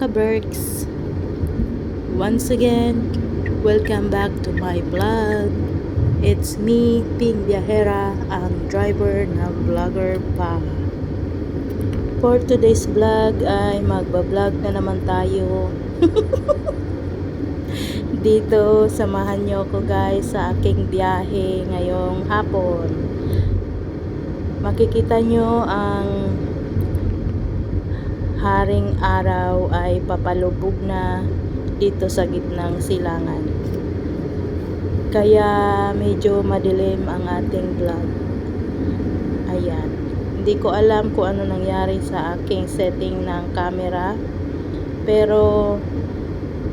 ka-Berks! Once again, welcome back to my vlog. It's me, Ping Viajera, ang driver ng vlogger pa. For today's vlog ay magbablog na naman tayo. Dito, samahan nyo ko guys sa aking biyahe ngayong hapon. Makikita nyo ang haring araw ay papalubog na dito sa gitnang silangan. Kaya medyo madilim ang ating vlog. Ayan. Hindi ko alam kung ano nangyari sa aking setting ng camera. Pero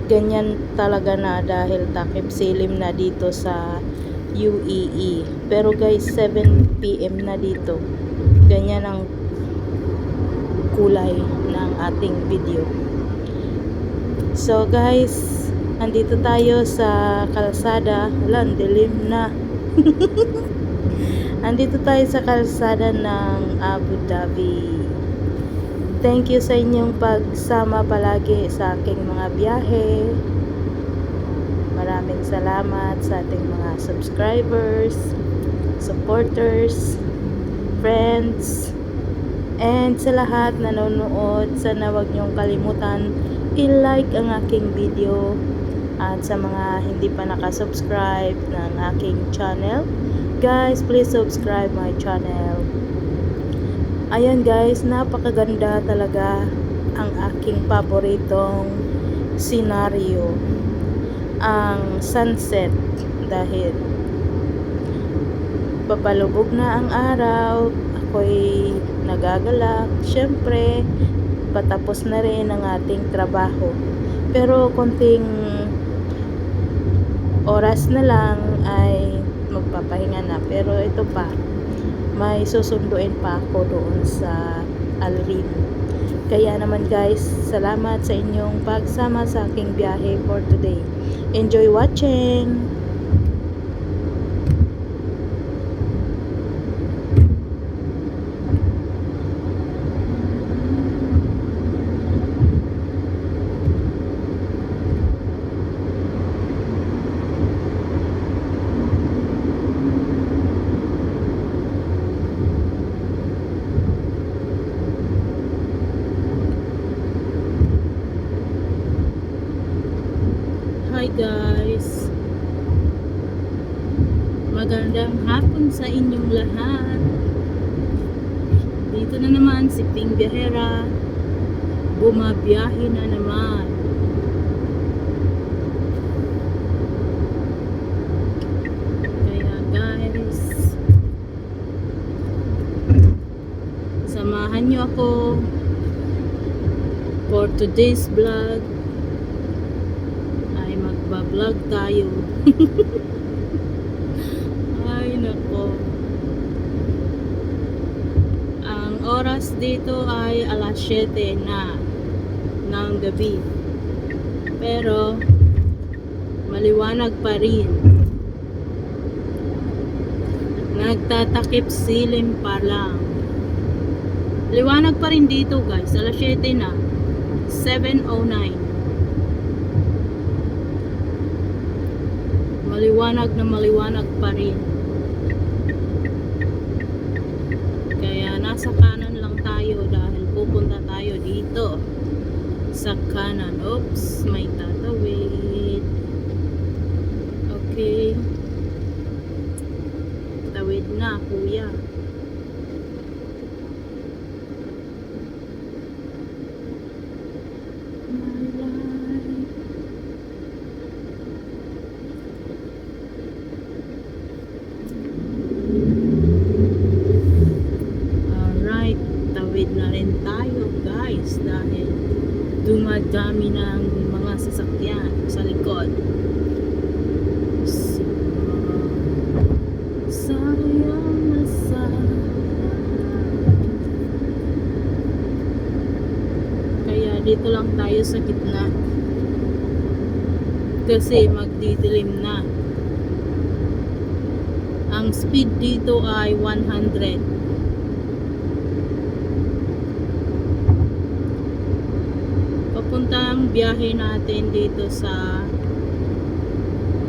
ganyan talaga na dahil takip silim na dito sa UAE. Pero guys, 7 PM na dito. Ganyan ang kulay ng ating video. So guys, andito tayo sa kalsada. Wala, dilim na. Andito tayo sa kalsada ng Abu Dhabi. Thank you sa inyong pagsama palagi sa aking mga biyahe. Maraming salamat sa ating mga subscribers, supporters, friends, and sa lahat na nanonood. Sana wag niyong kalimutan i-like ang aking video. At sa mga hindi pa nakasubscribe ng aking channel, guys, please subscribe my channel. Ayan guys, napakaganda talaga ang aking paboritong senaryo, ang sunset, dahil papalubog na ang araw. Ako'y nagagalak. Syempre, patapos na rin ang ating trabaho. Pero konting oras na lang ay magpapahinga na. Pero ito pa, may susunduin pa ako doon sa Al Reem. Kaya naman guys, salamat sa inyong pagsama sa aking biyahe for today. Enjoy watching! Hi guys, magandang hapon sa inyong lahat. Dito na naman si Ping Viajera, bumabiyahe na naman. Kaya guys, samahan nyo ako for today's vlog. Vlog tayo. Ay nako, ang oras dito ay alas 7 na ng gabi, pero maliwanag pa rin, nagtatakip silim pa lang. Liwanag pa rin dito guys, alas 7 na, 7:09. Maliwanag na maliwanag pa rin. Kaya nasa kanan lang tayo dahil pupunta tayo dito sa kanan. Oops, may tatawid. Okay, tawid na kuya. Na rin tayo guys dahil dumadami ng mga sasakyan sa likod. So, sayang na kaya dito lang tayo sa gitna kasi magdidilim na. Ang speed dito ay 100. Papunta ang biyahe natin dito sa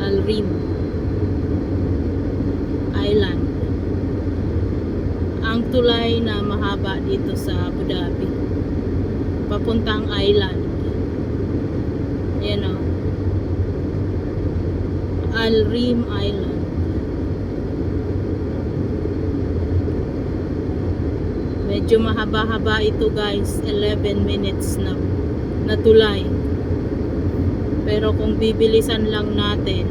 Al-Rim Island. Ang tulay na mahaba dito sa Abu Dhabi papuntang island. Ayan o, Al-Rim Island. Medyo mahaba-haba ito guys, 11 minutes na tulay. Pero kung bibilisan lang natin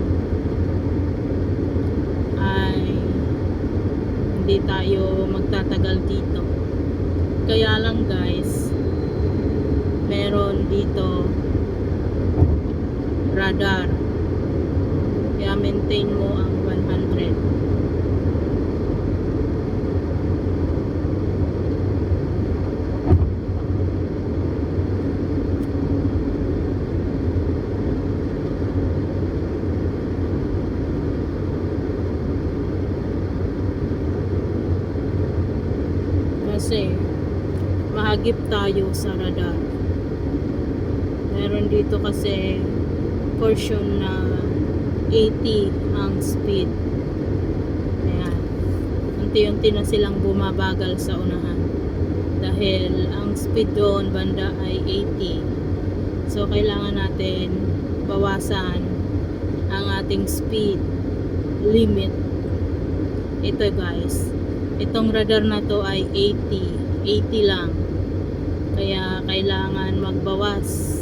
ay hindi tayo magtatagal dito. Kaya lang guys, meron dito radar, kaya maintain mo ang 100. Kasi mahagip tayo sa radar. Meron dito kasi portion na 80 ang speed. Ayan, unti-unti na silang bumabagal sa unahan dahil ang speed doon banda ay 80. So kailangan natin bawasan ang ating speed limit. Ito guys, itong radar na to ay 80 lang, kaya kailangan magbawas.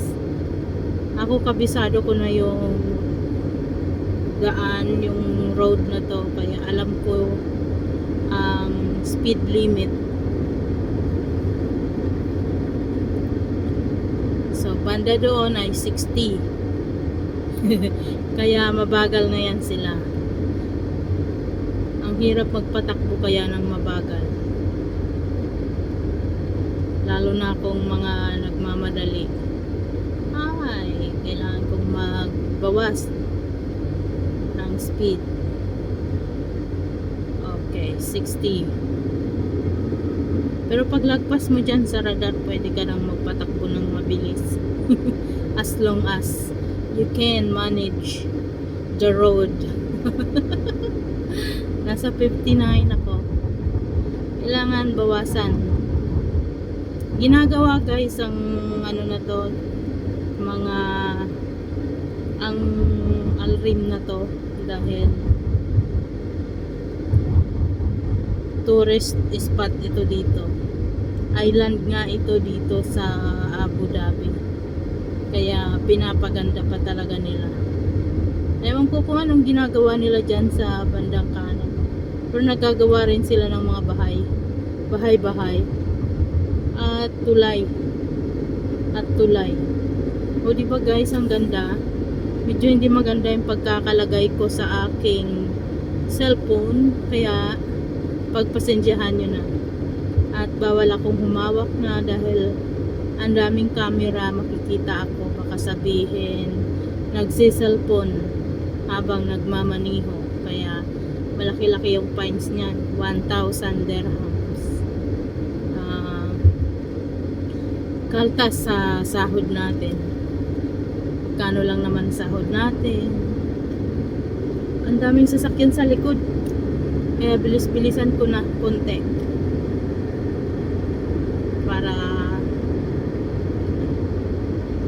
Ako kabisado ko na yung daan, yung road na to, kaya alam ko ang speed limit. So banda doon ay 60 kaya mabagal na yan sila. Ang hirap magpatakbo kaya ng mabagal, lalo na kung mga nagmamadali. Ay, kailangan kong magbawas ng speed. Okay, 60. Pero pag lagpas mo dyan sa radar, pwede ka nang magpatakbo ng mabilis as long as you can manage the road. Nasa 59 ako. Kailangan bawasan. Ginagawa guys ang ano na to, mga ang Al-Rim na to, dahil tourist spot ito dito. Island nga ito dito sa Abu Dhabi. Kaya pinapaganda pa talaga nila. Ewan ko kung anong ginagawa nila dyan sa bandang kanan. Pero nagagawa rin sila ng mga bahay-bahay at tulay. O diba guys, ang ganda. Medyo hindi maganda yung pagkakalagay ko sa aking cellphone, kaya pagpasensyahan nyo na. At bawal akong humawak na dahil ang daming camera, makikita ako, baka sabihin nagsi-cellphone habang nagmamaniho. Kaya malaki-laki yung fines niyan, 1,000 dirhams. Kaltas sa sahod natin. Kano lang naman sahod natin. Ang daming sasakyan sa likod, kaya bilis-bilisan ko na konti para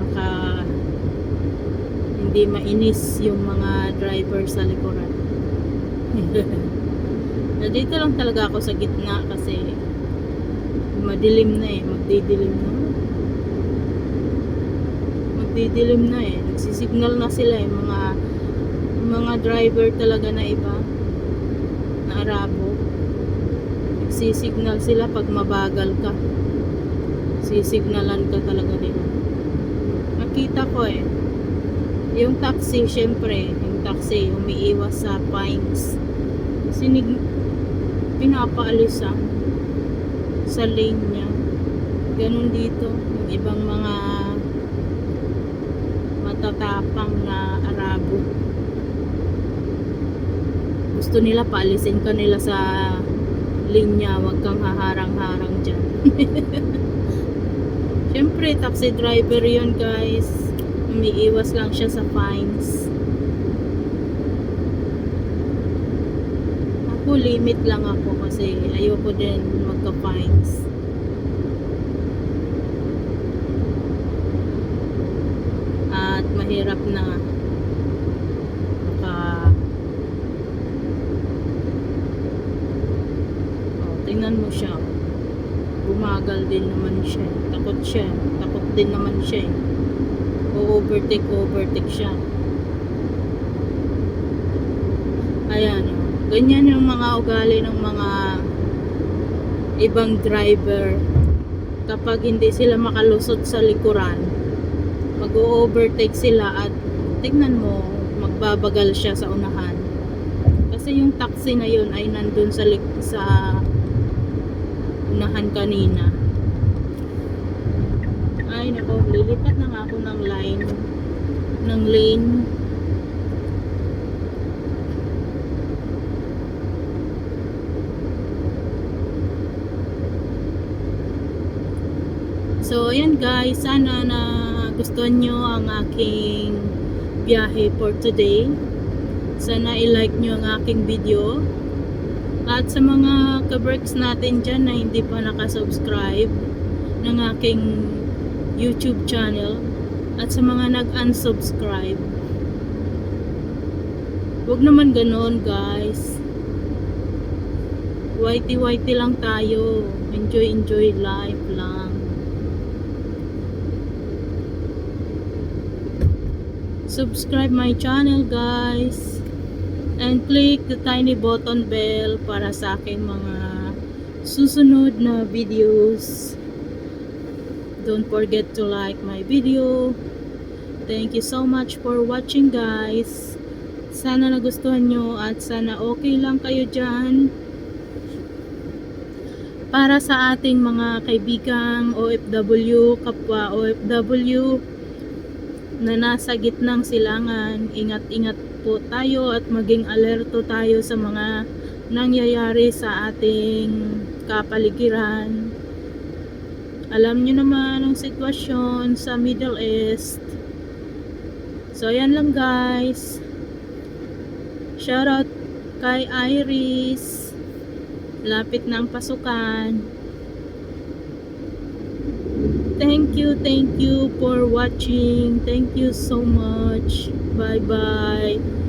maka hindi mainis yung mga driver sa likuran. Dito lang talaga ako sa gitna kasi madilim na magdidilim na eh. Nagsisignal na sila eh, mga driver talaga na iba na Arabo. Nagsisignal sila pag mabagal ka, sisignalan ka talaga nila. Nakita ko eh, yung taxi, syempre yung taxi umiiwas sa fines, pinapaalis sa lane niya. Ganun dito yung ibang mga matatapang na Arabo, gusto nila paalisin ka nila sa linya, wag kang haharang-harang dyan. Siyempre, taxi driver yun guys. Umiiwas lang siya sa fines. Ako, limit lang ako kasi ayoko din magka-fines. At mahirap na tingnan mo siya. Bumagal din naman siya. Takot siya. Takot din naman siya. Overtake siya. Ayan. Ganyan yung mga ugali ng mga ibang driver. Kapag hindi sila makalusot sa likuran, mag-overtake sila at tingnan mo, magbabagal siya sa unahan. Kasi yung taxi na yun ay nandun sa unahan kanina. Ay nako, lilipat na nga ako ng lane. So ayan guys, sana na gustuhan nyo ang aking biyahe for today. Sana i-like nyo ang aking video. At sa mga ka-breaks natin dyan na hindi pa nakasubscribe ng aking YouTube channel, at sa mga nag-unsubscribe, huwag naman ganon guys. Whitey lang tayo. Enjoy life lang. Subscribe my channel guys. And click the tiny button bell para sa aking mga susunod na videos. Don't forget to like my video. Thank you so much for watching guys. Sana nagustuhan nyo at sana okay lang kayo dyan. Para sa ating mga kaibigang OFW, kapwa OFW na nasa gitnang silangan, ingat-ingat po tayo at maging alerto tayo sa mga nangyayari sa ating kapaligiran. Alam nyo naman ang sitwasyon sa Middle East. So ayan lang guys. Shoutout kay Iris. Lapit na ang pasukan. Thank you for watching. Thank you so much. Bye bye.